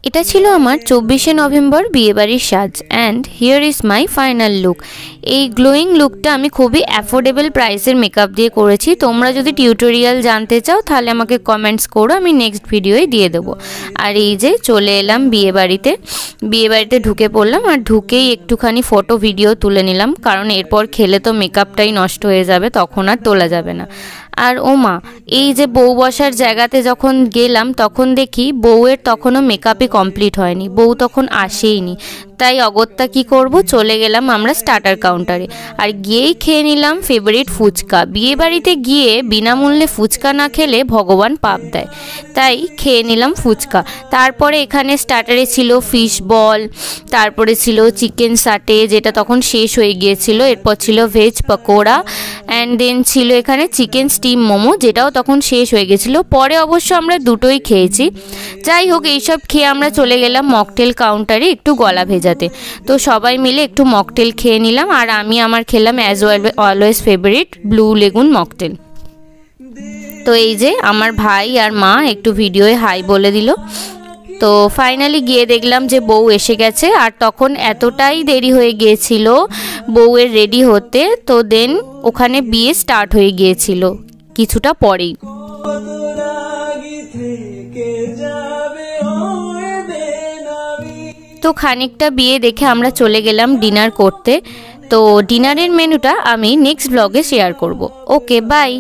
এটা ছিল আমার 24শে নভেম্বর বিয়েবাড়ির সাজ and here is my final look. এই গ্লোয়িং লুকটা আমি খুবই অ্যাফোর্ডেবল প্রাইসের মেকআপ দিয়ে করেছি। তোমরা যদি টিউটোরিয়াল জানতে চাও তাহলে আমাকে কমেন্টস করো, আমি নেক্সট ভিডিওয়ে দিয়ে দেবো। আর এই যে চলে এলাম বিয়েবাড়িতে ঢুকে পড়লাম, আর ঢুকেই একটুখানি ফটো ভিডিও তুলে নিলাম, কারণ এরপর খেলে তো মেকআপটাই নষ্ট হয়ে যাবে, তখন আর তোলা যাবে না। আর ওমা, এই যে বউ বসার জায়গাতে যখন গেলাম তখন দেখি বউয়ের তখনও মেকআপই কমপ্লিট হয়নি, বউ তখন আসেইনি। তাই অগত্যা কি করব, চলে গেলাম আমরা স্টার্টার কাউন্টারে, আর গিয়েই খেয়ে নিলাম ফেভারিট ফুচকা। বিয়েবাড়িতে গিয়ে বিনামূল্যে ফুচকা না খেলে ভগবান পাপ দেয়, তাই খেয়ে নিলাম ফুচকা। তারপরে এখানে স্টার্টারে ছিল ফিশ বল, তারপরে ছিল চিকেন সাটে যেটা তখন শেষ হয়ে গিয়েছিল, এরপর ছিল ভেজ পকোড়া, অ্যান্ড দেন ছিল এখানে চিকেন স্টিম মোমো যেটাও তখন শেষ হয়ে গেছিলো। পরে অবশ্য আমরা দুটোই খেয়েছি। যাই হোক, এইসব খেয়ে আমরা চলে গেলাম মকটেল কাউন্টারে একটু গলা ভেজাতে। তো সবাই মিলে একটু মকটেল খেয়ে নিলাম, আর আমি আমার খেলাম as always favourite blue lagoon mocktail. তো এই যে আমার ভাই আর মা একটু ভিডিওয়ে হাই বলে দিল। তো ফাইনালি গিয়ে দেখলাম যে বউ এসে গেছে, আর তখন এতটাই দেরি হয়ে গিয়েছিল বউয়ের রেডি হতে, তো দেন ওখানে বিয়ে স্টার্ট হয়ে গিয়েছিল কিছুটা পরেই। তো খানিকটা বিয়ে দেখে আমরা চলে গেলাম ডিনার করতে। তো ডিনারের মেনুটা আমি নেক্সট ব্লগে শেয়ার করব। ওকে, বাই।